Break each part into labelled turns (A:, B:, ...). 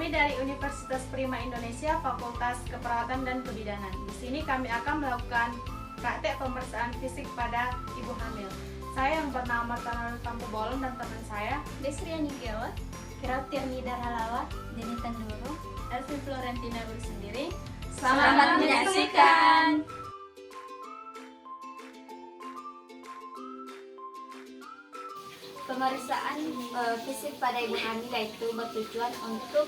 A: Kami dari Universitas Prima Indonesia, Fakultas Keperawatan dan Kebidanan. Di sini kami akan melakukan praktek pemeriksaan fisik pada ibu hamil. Saya yang bernama Tanarul Tampu Bolon dan teman saya
B: Desriani Gewot, Kiratirni Darhalawa, Deni Tanduru,
A: Elvi Florentina Bersendiri.
B: Selamat menyaksikan. Pemeriksaan fisik pada ibu hamil itu bertujuan untuk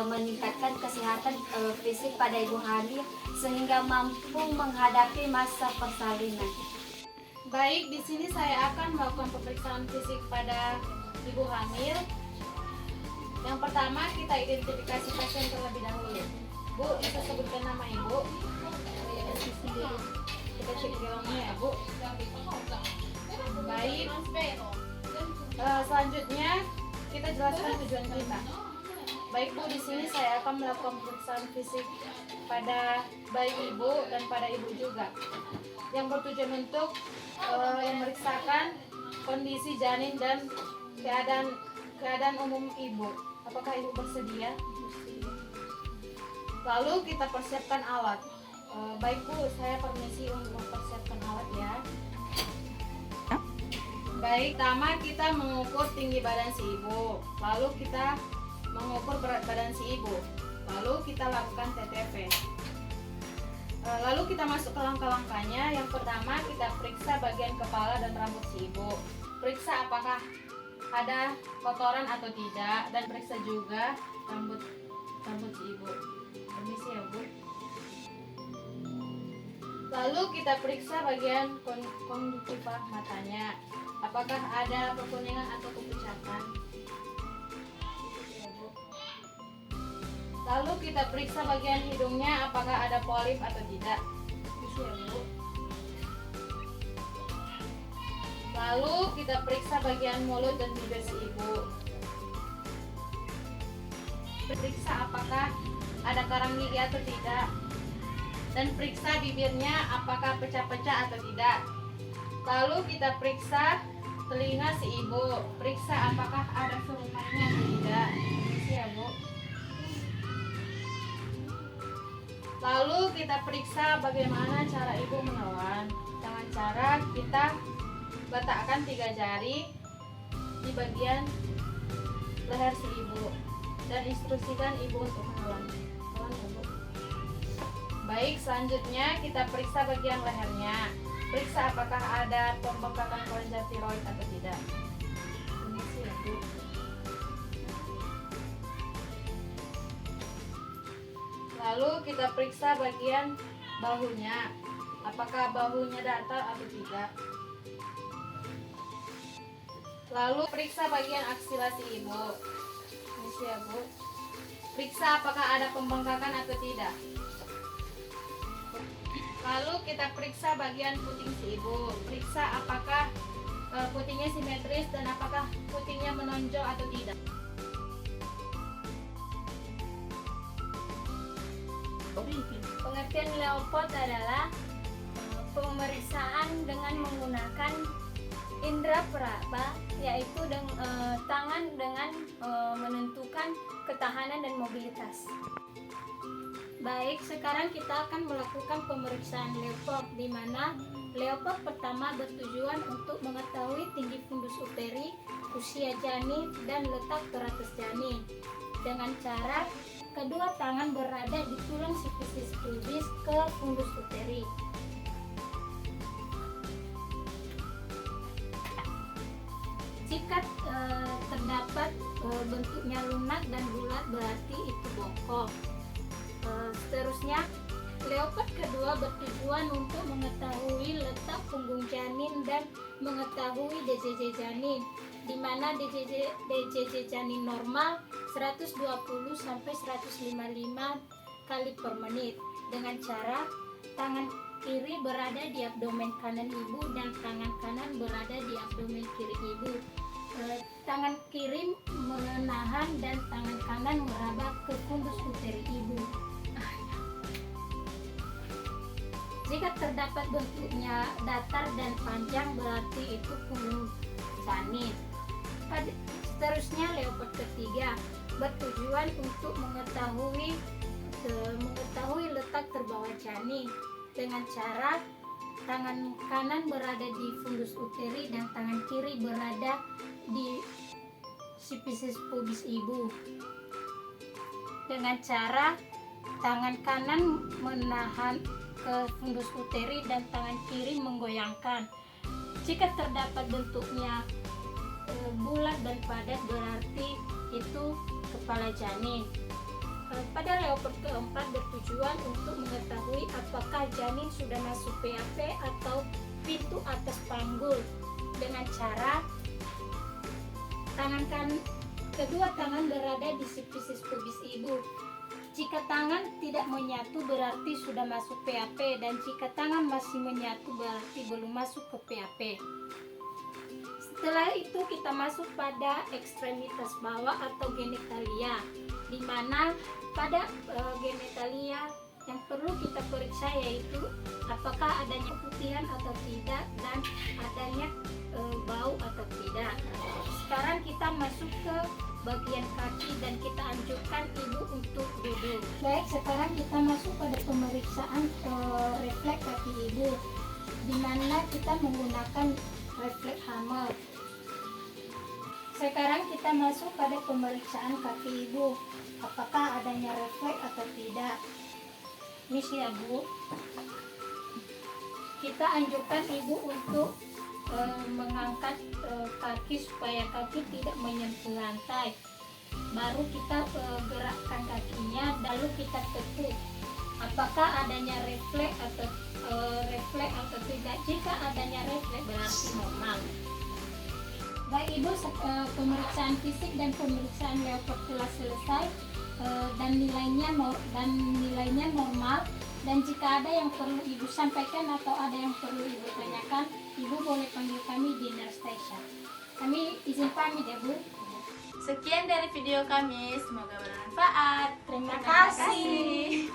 B: meningkatkan kesehatan fisik pada ibu hamil sehingga mampu menghadapi masa persalinan.
A: Baik, di sini saya akan melakukan pemeriksaan fisik pada ibu hamil. Yang pertama, kita identifikasi pasien terlebih dahulu. Bu, bisa sebutkan nama ibu. Kita cek gelangnya ya, Bu. Baik. Selanjutnya kita jelaskan tujuan kita. Baik Bu, di sini saya akan melakukan pemeriksaan fisik pada bayi ibu dan pada ibu juga, yang bertujuan untuk memeriksakan kondisi janin dan keadaan umum ibu. Apakah ibu bersedia? Lalu kita persiapkan alat. Baik Bu, saya permisi untuk mempersiapkan alat ya. Baik, pertama kita mengukur tinggi badan si ibu, lalu kita mengukur berat badan si ibu, lalu kita lakukan TTP. Lalu kita masuk ke langkah-langkahnya. Yang pertama, kita periksa bagian kepala dan rambut si ibu. Periksa apakah ada kotoran atau tidak, dan periksa juga rambut si ibu. Permisi ya Bu. Lalu kita periksa bagian konjungtiva matanya. Apakah ada kekuningan atau kepucatan? Lalu kita periksa bagian hidungnya, apakah ada polip atau tidak? Ya, Bu. Lalu kita periksa bagian mulut dan bibir si ibu. Periksa apakah ada karang gigi atau tidak. Dan periksa bibirnya apakah pecah-pecah atau tidak. Lalu kita periksa telinga si ibu, periksa apakah ada surutannya atau tidak. Ya Bu. Lalu kita periksa bagaimana cara ibu menelan. Dengan cara kita letakkan 3 jari di bagian leher si ibu dan instruksikan ibu untuk menelan. Ya Bu. Baik, selanjutnya kita periksa bagian lehernya. Periksa apakah ada pembengkakan kelenjar tiroid atau tidak. Permisi ya Bu. Lalu kita periksa bagian bahunya. Apakah bahunya datar atau tidak. Lalu periksa bagian aksila si ibu. Permisi ya Bu. Periksa apakah ada pembengkakan atau tidak. Lalu kita periksa bagian puting si ibu. Periksa apakah putingnya simetris dan apakah putingnya menonjol atau tidak.
B: Pengertian Leopold adalah pemeriksaan dengan menggunakan indera peraba, yaitu tangan dengan menentukan ketahanan dan mobilitas. Baik, sekarang kita akan melakukan pemeriksaan Leopold, di mana Leopold pertama bertujuan untuk mengetahui tinggi fundus uteri, usia janin, dan letak teratus janin. Dengan cara kedua tangan berada di tulang sifisis pubis ke fundus uteri. Jika terdapat bentuknya lunak dan bulat, berarti itu bongkok. Seterusnya, Leopold kedua bertujuan untuk mengetahui letak punggung janin dan mengetahui DJJ janin, di mana DJJ janin normal 120 sampai 155 kali per menit, dengan cara tangan kiri berada di abdomen kanan ibu dan tangan kanan berada di abdomen kiri ibu. Tangan kiri menahan dan tangan kanan meraba ke fundus uteri ibu. Jika terdapat bentuknya datar dan panjang, berarti itu punggung janin. Seterusnya Leopold ketiga bertujuan untuk mengetahui letak terbawah janin dengan cara tangan kanan berada di fundus uteri dan tangan kiri berada di sipisis pubis ibu, dengan cara tangan kanan menahan ke fundus uteri dan tangan kiri menggoyangkan. Jika terdapat bentuknya bulat dan padat berarti itu kepala janin. Pada leopard keempat bertujuan untuk mengetahui apakah janin sudah masuk PAP atau pintu atas panggul dengan cara kedua tangan berada di sipisis pubis ibu. Jika tangan tidak menyatu berarti sudah masuk PAP, dan jika tangan masih menyatu berarti belum masuk ke PAP. Setelah itu kita masuk pada ekstremitas bawah atau genitalia, di mana pada genitalia yang perlu kita periksa yaitu apakah adanya keputihan atau tidak dan adanya bau atau tidak. Sekarang kita masuk ke bagian kaki dan kita anjurkan ibu untuk duduk. Baik, sekarang kita masuk pada pemeriksaan refleks kaki ibu, di mana kita menggunakan refleks hammer. Sekarang kita masuk pada pemeriksaan kaki ibu, apakah adanya refleks atau tidak. Misi ya Bu, kita anjurkan ibu untuk mengangkat kaki supaya kaki tidak menyentuh lantai. Baru kita gerakkan kakinya, lalu kita tekuk apakah adanya refleks atau tidak. Jika adanya refleks berarti normal. Baik ibu, pemeriksaan fisik dan pemeriksaan leopard telah selesai dan nilainya normal. Dan jika ada yang perlu ibu sampaikan atau ada yang perlu ibu tanyakan, ibu boleh panggil kami di nurse station. Kami izin pamit ya Bu.
A: Sekian dari video kami, semoga bermanfaat.
B: Terima
A: kasih.